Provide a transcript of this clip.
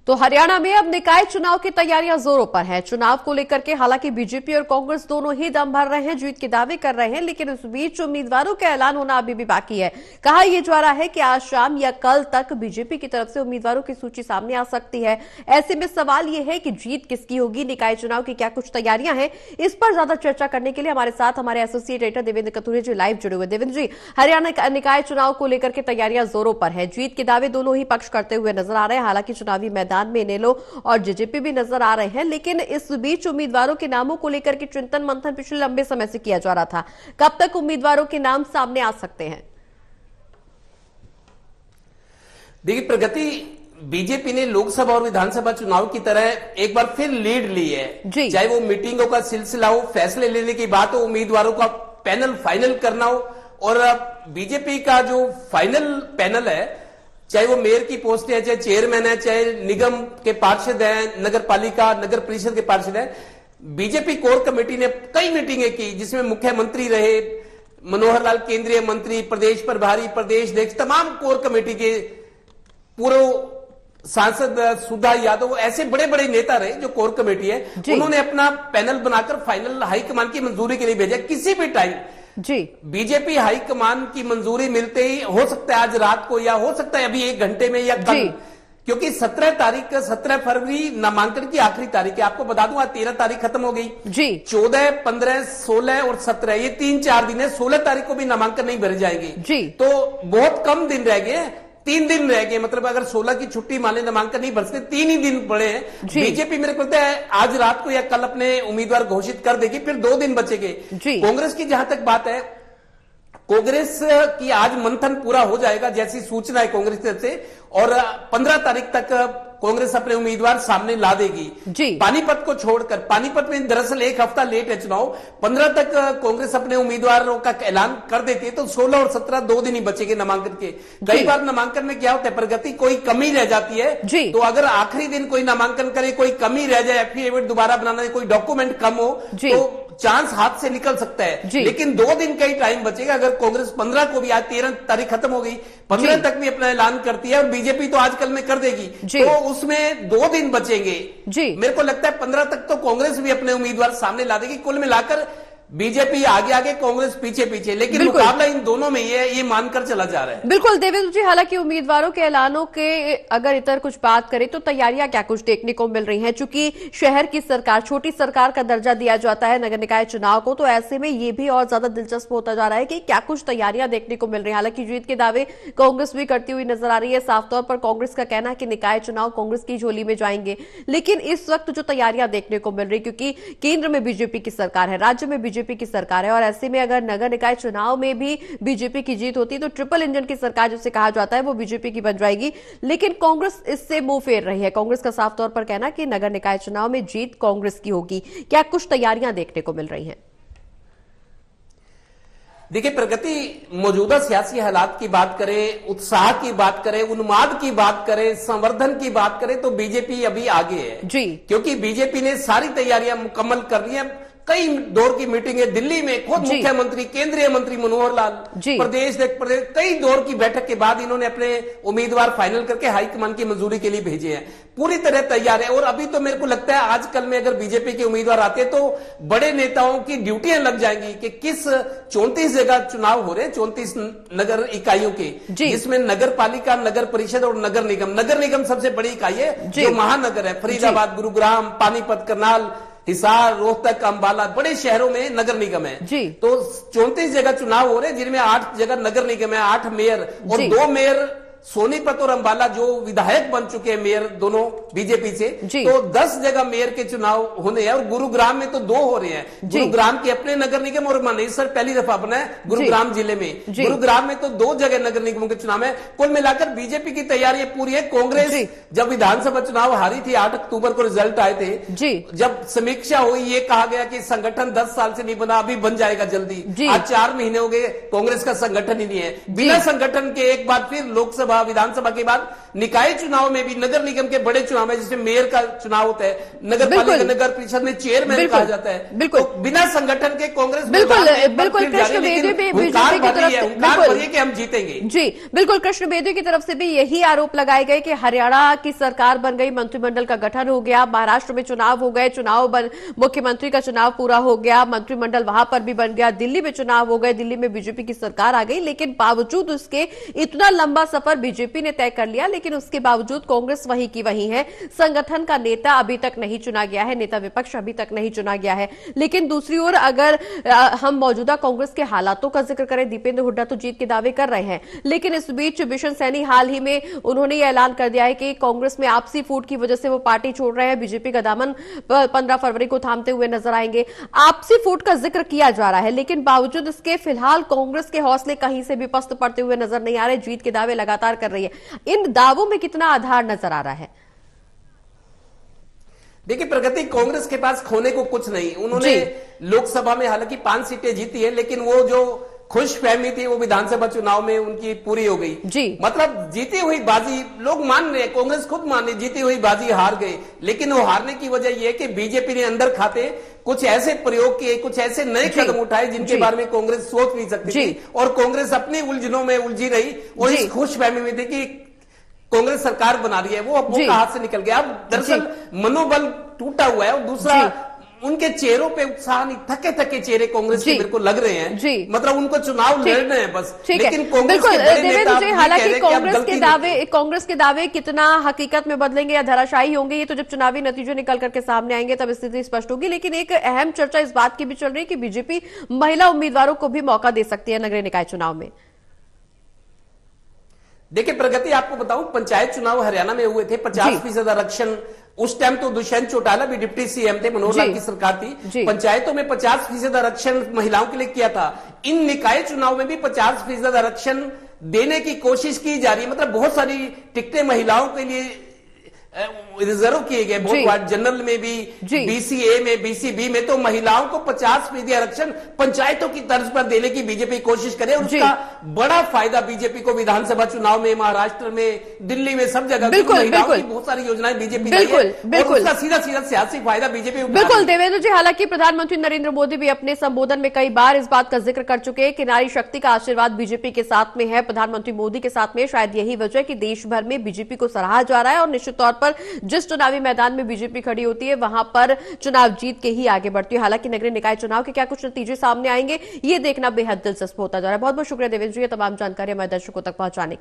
तो हरियाणा में अब निकाय चुनाव की तैयारियां जोरों पर है। चुनाव को लेकर के हालांकि बीजेपी और कांग्रेस दोनों ही दम भर रहे हैं, जीत के दावे कर रहे हैं, लेकिन इस बीच उम्मीदवारों का ऐलान होना अभी भी बाकी है। कहा यह जा रहा है कि आज शाम या कल तक बीजेपी की तरफ से उम्मीदवारों की सूची सामने आ सकती है। ऐसे में सवाल यह है कि जीत किसकी होगी, निकाय चुनाव की क्या कुछ तैयारियां हैं, इस पर ज्यादा चर्चा करने के लिए हमारे साथ हमारे एसोसिएट एडिटर देवेंद्र कथुरे जी लाइव जुड़े हुए। देवेंद्र जी, हरियाणा निकाय चुनाव को लेकर के तैयारियां जोरों पर है, जीत के दावे दोनों ही पक्ष करते हुए नजर आ रहे हैं। हालांकि चुनावी मैदान में इनेलो और जेजेपी भी नजर आ रहे हैं, लेकिन इस बीच उम्मीदवारों के नामों को लेकर के चिंतन मंथन पिछले लंबे समय से किया जा रहा था। कब तक उम्मीदवारों के नाम सामने आ सकते हैं? देखिए प्रगति, बीजेपी ने लोकसभा और विधानसभा चुनाव की तरह एक बार फिर लीड ली है। चाहे वो मीटिंगों का सिलसिला हो, फैसले लेने की बात हो, उम्मीदवारों का पैनल फाइनल करना हो, और बीजेपी का जो फाइनल पैनल है, चाहे वो मेयर की पोस्ट है, चाहे चेयरमैन है, चाहे निगम के पार्षद हैं, नगर पालिका नगर परिषद के पार्षद हैं, बीजेपी कोर कमेटी ने कई मीटिंगें की जिसमें मुख्यमंत्री रहे, मनोहर लाल केंद्रीय मंत्री, प्रदेश प्रभारी, प्रदेश अध्यक्ष, तमाम कोर कमेटी के पूर्व सांसद सुधा यादव, ऐसे बड़े बड़े नेता रहे जो कोर कमेटी है। उन्होंने अपना पैनल बनाकर फाइनल हाईकमान की मंजूरी के लिए भेजा। किसी भी टाइम जी बीजेपी हाईकमान की मंजूरी मिलते ही, हो सकता है आज रात को या हो सकता है अभी 1 घंटे में या कल, क्योंकि 17 फरवरी नामांकन की आखिरी तारीख है। आपको बता दूं आज 13 तारीख खत्म हो गई जी। 14, 15, 16 और 17 ये 3-4 दिन है। 16 तारीख को भी नामांकन नहीं भरे जाएंगे जी। तो बहुत कम दिन रह गए, 3 दिन रह गए। मतलब अगर 16 की छुट्टी माने, नामांकन नहीं भर सकते, 3 ही दिन पड़े हैं। बीजेपी मेरे को लगता है आज रात को या कल अपने उम्मीदवार घोषित कर देगी, फिर 2 दिन बचेंगे। कांग्रेस की जहां तक बात है, कांग्रेस की आज मंथन पूरा हो जाएगा जैसी सूचना है कांग्रेस की तरफ से, और 15 तारीख तक कांग्रेस अपने उम्मीदवार सामने ला देगी। पानीपत को छोड़कर, पानीपत में दरअसल 1 हफ्ता लेट है चुनाव, 15 तक कांग्रेस अपने उम्मीदवारों का ऐलान कर देती है, तो 16 और 17 2 दिन ही बचेंगे नामांकन के। कई बार नामांकन में क्या होता है प्रगति, कोई कमी रह जाती है, तो अगर आखिरी दिन कोई नामांकन करे, कोई कमी रह जाए, एफिडेविट दोबारा बनाना, कोई डॉक्यूमेंट कम हो, तो चांस हाथ से निकल सकता है। लेकिन 2 दिन का ही टाइम बचेगा। अगर कांग्रेस 15 को भी, आज 13 तारीख खत्म हो गई, 15 तक भी अपना ऐलान करती है और बीजेपी तो आजकल में कर देगी, तो उसमें 2 दिन बचेंगे। मेरे को लगता है 15 तक तो कांग्रेस भी अपने उम्मीदवार सामने ला देगी। कुल मिलाकर बीजेपी आगे आगे, कांग्रेस पीछे पीछे, लेकिन मुकाबला इन दोनों में ये मानकर चला जा रहा है। बिल्कुल देवेंद्र जी, हालांकि उम्मीदवारों के ऐलानों के अगर इतर कुछ बात करें तो तैयारियां क्या कुछ देखने को मिल रही हैं। चूंकि शहर की सरकार, छोटी सरकार का दर्जा दिया जाता है नगर निकाय चुनाव को, तो ऐसे में ये भी और ज्यादा दिलचस्प होता जा रहा है कि क्या कुछ तैयारियां देखने को मिल रही है। हालांकि जीत के दावे कांग्रेस भी करती हुई नजर आ रही है। साफ तौर पर कांग्रेस का कहना है कि निकाय चुनाव कांग्रेस की झोली में जाएंगे, लेकिन इस वक्त जो तैयारियां देखने को मिल रही, क्योंकि केंद्र में बीजेपी की सरकार है, राज्य में बीजेपी की सरकार है, और ऐसे में अगर नगर निकाय चुनाव में भी बीजेपी की जीत होती है तो ट्रिपल इंजन की सरकार जिसे कहा जाता है वो बीजेपी की बन जाएगी। लेकिन कांग्रेस इससे मुंह फेर रही है। कांग्रेस का साफ तौर पर कहना कि नगर निकाय चुनाव में जीत कांग्रेस की होगी। क्या कुछ तैयारियां देखने को मिल रही हैं? देखिए प्रगति, मौजूदा सियासी हालात की बात करें, उत्साह की बात करें, उन्माद की बात करें, संवर्धन की बात करें, तो बीजेपी अभी आगे है जी, क्योंकि बीजेपी ने सारी तैयारियां मुकम्मल कर ली है। कई दौर की मीटिंग है दिल्ली में, खुद मुख्यमंत्री, केंद्रीय मंत्री मनोहर लाल, प्रदेश कई दौर की बैठक के बाद इन्होंने अपने उम्मीदवार फाइनल करके हाईकमान की मंजूरी के लिए भेजे हैं। पूरी तरह तैयार है। और अभी तो मेरे को लगता है आजकल में अगर बीजेपी के उम्मीदवार आते तो बड़े नेताओं की ड्यूटियां लग जाएंगी कि किस 34 जगह चुनाव हो रहे हैं, 34 नगर इकाइयों के, जिसमें नगर पालिका, नगर परिषद और नगर निगम। नगर निगम सबसे बड़ी इकाई है जो महानगर है, फरीदाबाद, गुरुग्राम, पानीपत, करनाल, हिसार, रोहतक, अंबाला, बड़े शहरों में नगर निगम है जी। तो 34 जगह चुनाव हो रहे हैं, जिनमें 8 जगह नगर निगम है, 8 मेयर और 2 मेयर सोनीपत और अंबाला जो विधायक बन चुके हैं मेयर दोनों बीजेपी से, तो 10 जगह मेयर के चुनाव होने हैं। और गुरुग्राम में तो 2 हो रहे हैं। गुरुग्राम के अपने नगर निगम और मानेसर पहली दफा बना है गुरुग्राम जिले में। गुरुग्राम में तो 2 जगह नगर निगमों के चुनाव है। कुल मिलाकर बीजेपी की तैयारी पूरी है। कांग्रेस जब विधानसभा चुनाव हारी थी, 8 अक्टूबर को रिजल्ट आए थे, जब समीक्षा हुई, ये कहा गया कि संगठन 10 साल से नहीं बना, अभी बन जाएगा जल्दी। आज 4 महीने हो गए, कांग्रेस का संगठन ही नहीं है। बिना संगठन के एक बार फिर लोकसभा लोकसभा विधानसभा के बाद निकाय चुनाव में भी, नगर निगम के बड़े चुनाव में जिसमें मेयर का चुनाव होता है, नगर पालिका नगर परिषद में चेयरमैन कहा जाता है, तो बिना संगठन के कांग्रेस बिल्कुल कृष्ण बेदी भी बीजेपी की तरफ से बिल्कुल कि हम जीतेंगे। जी बिल्कुल, कृष्ण बेदी की तरफ से भी यही आरोप लगाए गए कि हरियाणा की सरकार बन गई, मंत्रिमंडल का गठन हो गया, महाराष्ट्र में चुनाव हो गए, मुख्यमंत्री का चुनाव पूरा हो गया, मंत्रिमंडल वहां पर भी बन गया, दिल्ली में चुनाव हो गए, दिल्ली में बीजेपी की सरकार आ गई, लेकिन बावजूद उसके इतना लंबा सफर बीजेपी ने तय कर लिया, लेकिन उसके बावजूद कांग्रेस वही की वही है। संगठन का नेता अभी तक नहीं चुना गया है, नेता विपक्ष अभी तक नहीं चुना गया है। लेकिन दूसरी ओर अगर हम मौजूदा कांग्रेस के हालातों का जिक्र करें, दीपेंद्र हुड्डा तो जीत के दावे कर रहे हैं, लेकिन इस बीच बिशन सैनी हाल ही में उन्होंने यह ऐलान कर दिया है कि कांग्रेस में आपसी फूट की वजह से वो पार्टी छोड़ रहे हैं, बीजेपी का दामन 15 फरवरी को थामते हुए नजर आएंगे। आपसी फूट का जिक्र किया जा रहा है, लेकिन बावजूद इसके फिलहाल कांग्रेस के हौसले कहीं से भी पस्त पड़ते हुए नजर नहीं आ रहे, जीत के दावे लगातार कर रही है। इन दावों में कितना आधार नजर आ रहा है? देखिए, प्रगति कांग्रेस के पास खोने को कुछ नहीं। उन्होंने लोकसभा में हालांकि 5 सीटें जीती है, लेकिन वो जो खुश फहमी थी वो विधानसभा चुनाव में उनकी पूरी हो गई। जी, मतलब जीती हुई बाजी लोग मान रहे हैं, कांग्रेस खुद मान रही, जीती हुई बाजी हार गए, लेकिन वो हारने की वजह यह है कि बीजेपी ने अंदर खाते कुछ ऐसे प्रयोग किए, कुछ ऐसे नए कदम उठाए जिनके बारे में कांग्रेस सोच नहीं सकती थी, और कांग्रेस अपनी उलझनों में उलझी रही और इस खुश फहमी में थी कि कांग्रेस सरकार बना रही है, वो अपने हाथ से निकल गया। अब दरअसल मनोबल टूटा हुआ है, और दूसरा उनके चेहरों पे उत्साह नहीं, थके थके चेहरे कांग्रेस के मेरे को लग रहे हैं, मतलब उनको चुनाव लड़ने हैं बस। लेकिन कांग्रेस के बड़े नेता हालांकि कांग्रेस के दावे कितना हकीकत में बदलेंगे या धराशायी होंगे, ये तो जब चुनावी नतीजे निकल करके सामने आएंगे तब स्थिति स्पष्ट होगी। लेकिन एक अहम चर्चा इस बात की भी चल रही है कि बीजेपी महिला उम्मीदवारों को भी मौका दे सकती है नगरीय निकाय चुनाव में। देखिए प्रगति, आपको बताऊं, पंचायत चुनाव हरियाणा में हुए थे, 50% आरक्षण। उस टाइम तो दुष्यंत चौटाला भी डिप्टी सीएम थे, मनोहर लाल की सरकार थी। पंचायतों में 50% आरक्षण महिलाओं के लिए किया था। इन निकाय चुनाव में भी 50% आरक्षण देने की कोशिश की जा रही है। मतलब बहुत सारी टिकटें महिलाओं के लिए रिजर्व किए गए, बहुत जनरल में भी, बीसीए में, बीसीबी में, तो महिलाओं को 50% आरक्षण पंचायतों की तर्ज पर देने की बीजेपी कोशिश करे, और उसका बड़ा फायदा बीजेपी को विधानसभा चुनाव में, महाराष्ट्र में, दिल्ली में, सब जगह महिलाओं की बहुत सारी योजनाएं बीजेपी लाई है, और उसका सीधा सीधा सियासी फायदा बीजेपी। बिल्कुल देवेंद्र जी, हालांकि प्रधानमंत्री नरेंद्र मोदी भी अपने संबोधन में कई बार इस बात का जिक्र कर चुके हैं कि नारी शक्ति का आशीर्वाद बीजेपी के साथ में है, प्रधानमंत्री मोदी के साथ में। शायद यही वजह है कि देश भर में बीजेपी को सराहा जा रहा है, और निश्चित तौर पर जिस चुनावी मैदान में बीजेपी खड़ी होती है वहां पर चुनाव जीत के ही आगे बढ़ती है। हालांकि नगरीय निकाय चुनाव के क्या कुछ नतीजे सामने आएंगे, ये देखना बेहद दिलचस्प होता जा रहा है। बहुत बहुत शुक्रिया देवेंद्र जी, ये तमाम जानकारी हमारे दर्शकों तक पहुंचाने के लिए।